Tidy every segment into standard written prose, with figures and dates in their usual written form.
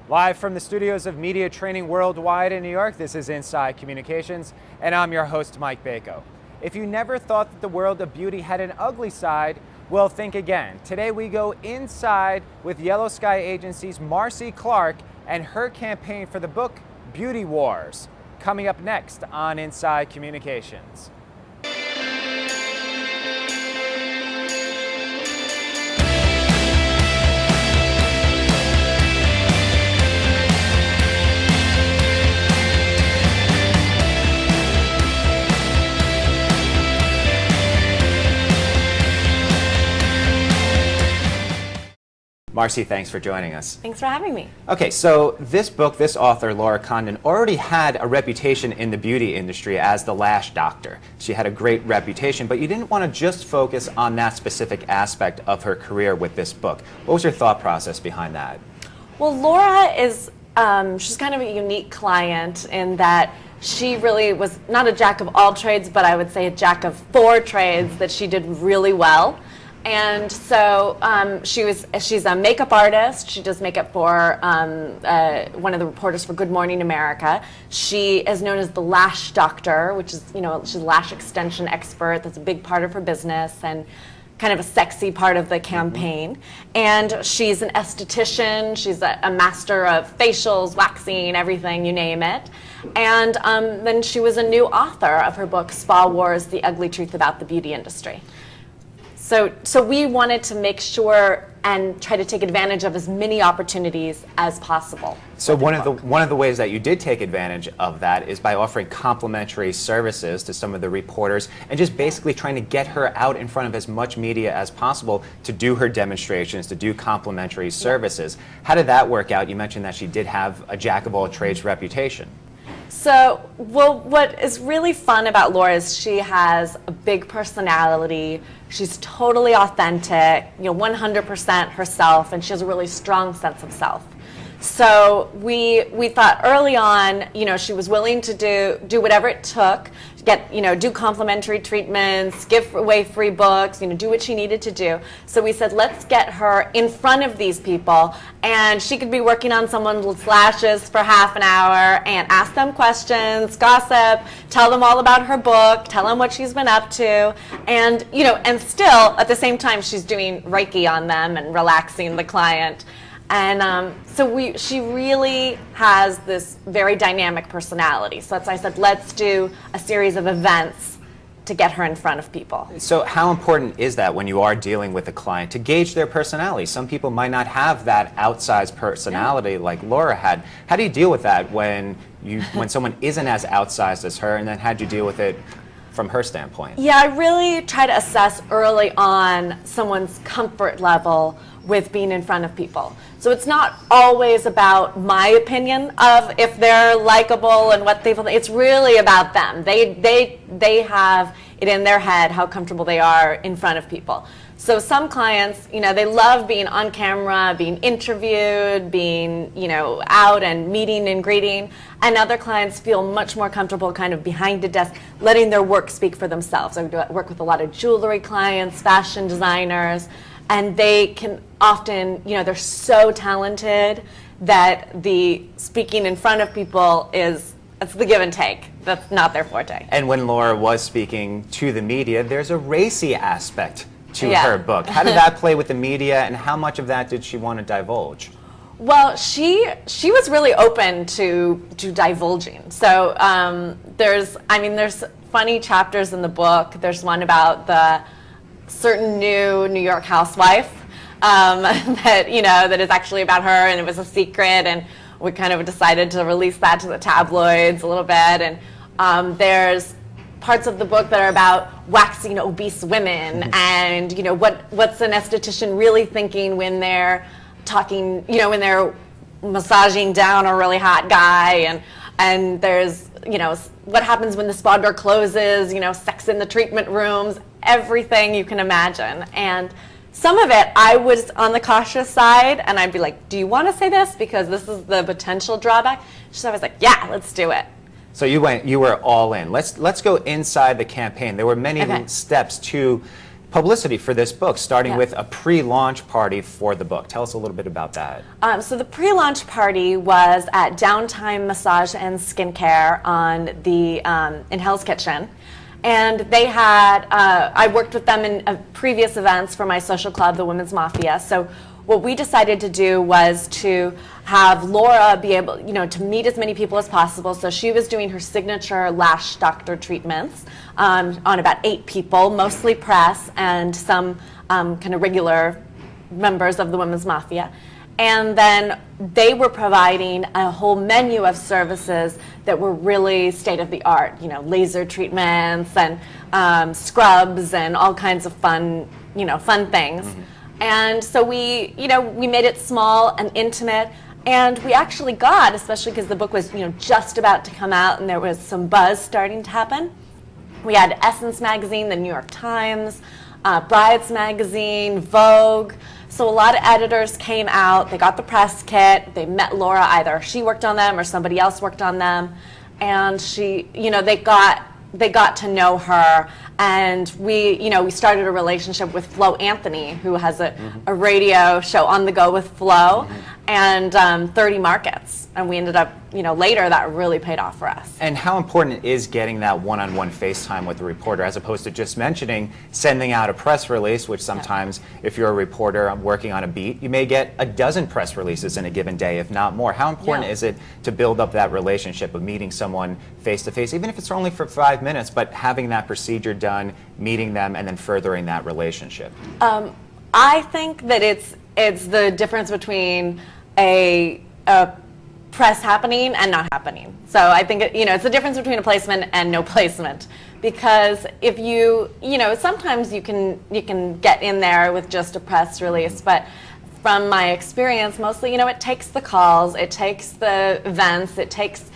Live from the studios of Media Training Worldwide in New York, this is Inside Communications, and I'm your host, Mike Bako. If you never thought that the world of beauty had an ugly side, well, think again. Today we go inside with Yellow Sky Agency's Marcy Clark and her campaign for the book, Beauty Wars. Coming up next on Inside Communications. Marcy, thanks for joining us. Thanks for having me. Okay, so this book, this author, Laura Condon, already had a reputation in the beauty industry as the lash doctor. She had a great reputation, but you didn't want to just focus on that specific aspect of her career with this book. What was your thought process behind that? Well, Laura is, she's kind of a unique client in that she really was not a jack of all trades, but I would say a jack of four trades that she did really well. And so she's a makeup artist. She does makeup for one of the reporters for Good Morning America. She is known as the lash doctor, which is, she's a lash extension expert. That's a big part of her business and kind of a sexy part of the campaign. And she's an esthetician. She's a master of facials, waxing, everything, you name it. And then she was a new author of her book, Spa Wars, The Ugly Truth About the Beauty Industry. So we wanted to make sure and try to take advantage of as many opportunities as possible. So one of the ways that you did take advantage of that is by offering complimentary services to some of the reporters and just basically trying to get her out in front of as much media as possible to do her demonstrations, to do complimentary services. How did that work out? You mentioned that she did have a jack of all trades reputation. So, well, what is really fun about Laura is she has a big personality. She's totally authentic, 100% herself, and she has a really strong sense of self. So we thought early on, she was willing to do whatever it took, do complimentary treatments, give away free books, do what she needed to do. So we said, let's get her in front of these people, and she could be working on someone's lashes for half an hour and ask them questions, gossip, tell them all about her book, tell them what she's been up to, and and still at the same time she's doing Reiki on them and relaxing the client. And she really has this very dynamic personality. So that's why I said, let's do a series of events to get her in front of people. So how important is that when you are dealing with a client to gauge their personality? Some people might not have that outsized personality like Laura had. How do you deal with that when someone isn't as outsized as her, and then how do you deal with it from her standpoint? Yeah, I really try to assess early on someone's comfort level with being in front of people. So it's not always about my opinion of if they're likable and what they feel. It's really about them. They have it in their head how comfortable they are in front of people. So some clients, they love being on camera, being interviewed, being, out and meeting and greeting. And other clients feel much more comfortable kind of behind a desk, letting their work speak for themselves. I work with a lot of jewelry clients, fashion designers, and they can often, they're so talented that the speaking in front of people it's the give and take. That's not their forte. And when Laura was speaking to the media, there's a racy aspect to her book. How did that play with the media, and how much of that did she want to divulge? Well, she was really open to divulging. So there's funny chapters in the book. There's one about the certain New York housewife that is actually about her, and it was a secret, and we kind of decided to release that to the tabloids a little bit. And there's parts of the book that are about waxing obese women, and what's an esthetician really thinking when they're talking, when they're massaging down a really hot guy, and there's what happens when the spa door closes, sex in the treatment rooms, everything you can imagine. And some of it I was on the cautious side, and I'd be like, do you want to say this because this is the potential drawback? So I was like, yeah, let's do it. So you were all in. Let's go inside the campaign. There were many steps to publicity for this book, starting Yeah. with a pre-launch party for the book. Tell us a little bit about that. So the pre-launch party was at Downtime Massage and Skincare on the in Hell's Kitchen, and they had I worked with them in previous events for my social club, the Women's Mafia. So what we decided to do was to have Laura be able, to meet as many people as possible. So she was doing her signature lash doctor treatments on about 8 people, mostly press and some kind of regular members of the Women's Mafia. And then they were providing a whole menu of services that were really state of the art, laser treatments and scrubs and all kinds of fun things. Mm-hmm. And so we made it small and intimate, and we actually got, especially because the book was, just about to come out and there was some buzz starting to happen. We had Essence Magazine, the New York Times, Brides Magazine, Vogue. So a lot of editors came out, they got the press kit, they met Laura, either she worked on them or somebody else worked on them, and they got to know her, and we started a relationship with Flo Anthony, who has a radio show, On the Go with Flo, and 30 markets, and we ended up, later that really paid off for us. And how important is getting that one-on-one FaceTime with the reporter, as opposed to just sending out a press release, which sometimes, if you're a reporter working on a beat, you may get a dozen press releases in a given day, if not more. How important is it to build up that relationship of meeting someone face-to-face, even if it's only for 5 minutes, but having that procedure done, meeting them, and then furthering that relationship? I think that it's the difference between a press happening and not happening. So I think it's the difference between a placement and no placement, because if sometimes you can get in there with just a press release, but from my experience, mostly it takes the calls, it takes the events, it takes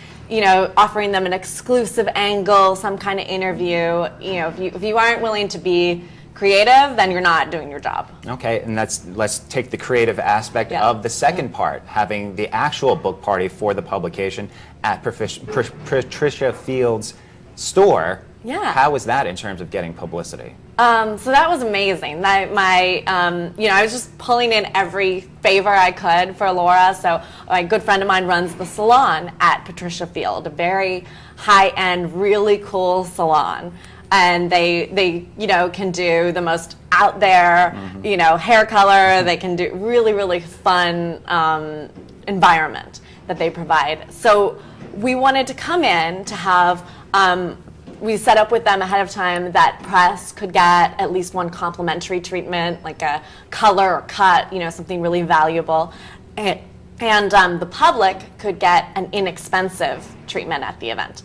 offering them an exclusive angle, some kind of interview. If you aren't willing to be creative, then you're not doing your job. Okay, and let's take the creative aspect of the second part, having the actual book party for the publication at Patricia Field's store. Yeah. How was that in terms of getting publicity? So that was amazing. I was just pulling in every favor I could for Laura. So a good friend of mine runs the salon at Patricia Field, a very high-end, really cool salon. And they can do the most out there, hair color. They can do really, really fun environment that they provide. So we wanted to come in to have, we set up with them ahead of time that press could get at least one complimentary treatment, like a color or cut, something really valuable. And the public could get an inexpensive treatment at the event.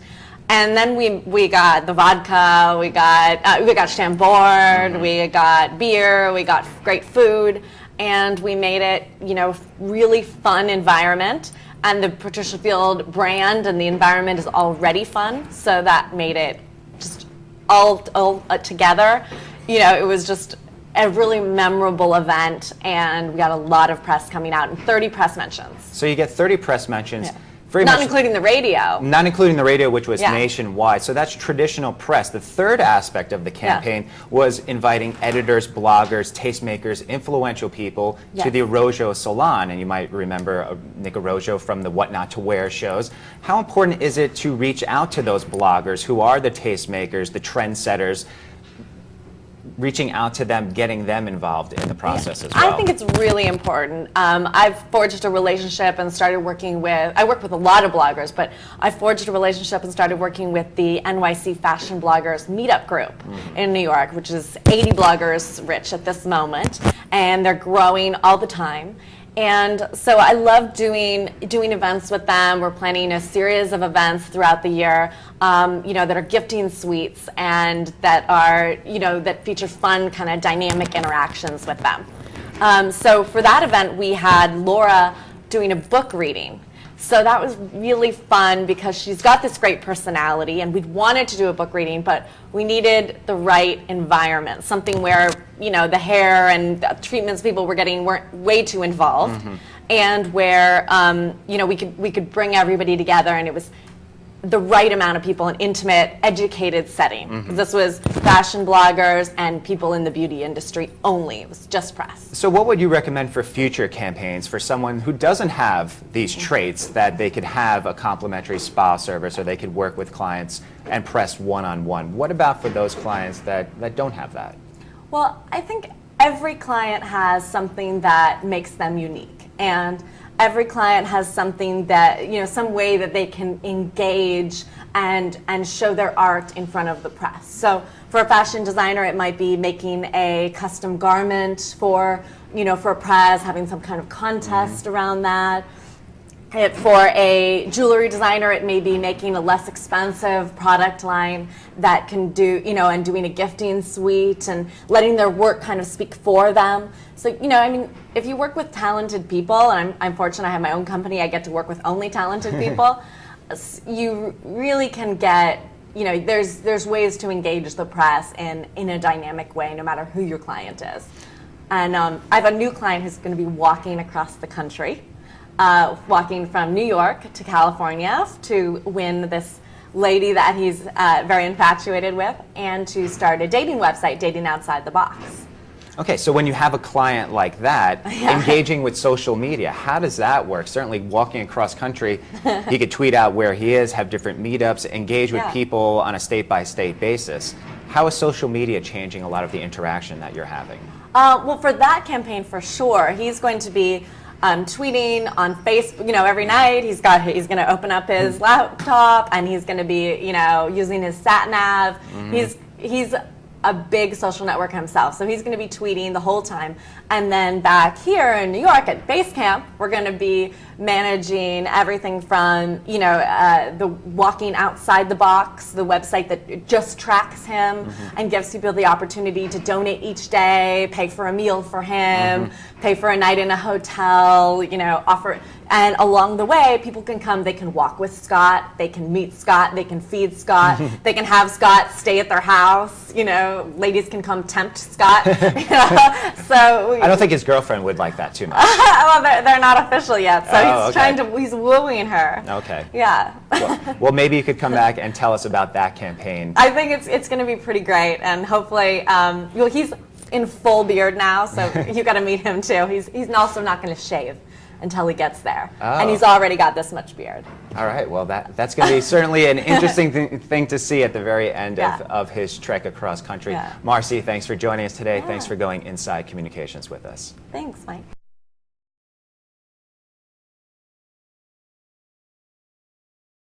And then we got the vodka, we got Chambord, we got beer, we got great food, and we made it, really fun environment. And the Patricia Field brand and the environment is already fun, so that made it just all together. It was just a really memorable event, and we got a lot of press coming out and 30 press mentions. So you get 30 press mentions. Yeah. Not including the radio. Not including the radio, which was nationwide. So that's traditional press. The third aspect of the campaign was inviting editors, bloggers, tastemakers, influential people to the Arrojo Salon. And you might remember Nick Arrojo from the What Not to Wear shows. How important is it to reach out to those bloggers who are the tastemakers, the trendsetters, reaching out to them, getting them involved in the process as well? I think it's really important. I've forged a relationship and started working with, I work with a lot of bloggers, but I forged a relationship and started working with the NYC Fashion Bloggers Meetup Group in New York, which is 80 bloggers rich at this moment, and they're growing all the time. And so I love doing events with them. We're planning a series of events throughout the year, that are gifting suites and that are, that feature fun kind of dynamic interactions with them. So for that event, we had Laura doing a book reading. So that was really fun because she's got this great personality, and we'd wanted to do a book reading, but we needed the right environment, something where, the hair and the treatments people were getting weren't way too involved, and where, we could bring everybody together, and it was the right amount of people, an intimate, educated setting. This was fashion bloggers and people in the beauty industry only. It was just press. So what would you recommend for future campaigns for someone who doesn't have these traits, that they could have a complimentary spa service, or they could work with clients and press one-on-one? What about for those clients that don't have that? Well, I think every client has something that makes them unique. And every client has something that, some way that they can engage and show their art in front of the press. So for a fashion designer, it might be making a custom garment for press, having some kind of contest around that. For a jewelry designer, it may be making a less expensive product line that can do, and doing a gifting suite and letting their work kind of speak for them. So, if you work with talented people, and I'm fortunate I have my own company, I get to work with only talented people, you really can get, there's ways to engage the press in a dynamic way, no matter who your client is. And I have a new client who's going to be walking across the country. Walking from New York to California to win this lady that he's very infatuated with, and to start a dating website, Dating Outside the Box. Okay, so when you have a client like that, engaging with social media, how does that work? Certainly walking across country, he could tweet out where he is, have different meetups, engage with people on a state-by-state basis. How is social media changing a lot of the interaction that you're having? Well, for that campaign, for sure, he's going to be tweeting on Facebook, every night. He's going to open up his laptop, and he's going to be, using his sat nav. He's a big social network himself, so he's going to be tweeting the whole time. And then back here in New York at base camp, we're going to be managing everything from, the walking outside the box, the website that just tracks him and gives people the opportunity to donate each day, pay for a meal for him, pay for a night in a hotel, offer. And along the way, people can come, they can walk with Scott, they can meet Scott, they can feed Scott, they can have Scott stay at their house, ladies can come tempt Scott. So I don't think his girlfriend would like that too much. Well, they're not official yet, so he's wooing her. Okay. Yeah. Well, maybe you could come back and tell us about that campaign. I think it's going to be pretty great, and hopefully, he's in full beard now, so you got to meet him too. He's also not going to shave until he gets there, and he's already got this much beard. All right, well that's going to be certainly an interesting thing to see at the very end of his trek across country. Marcy, thanks for joining us today. Thanks for going inside communications with us. Thanks, Mike.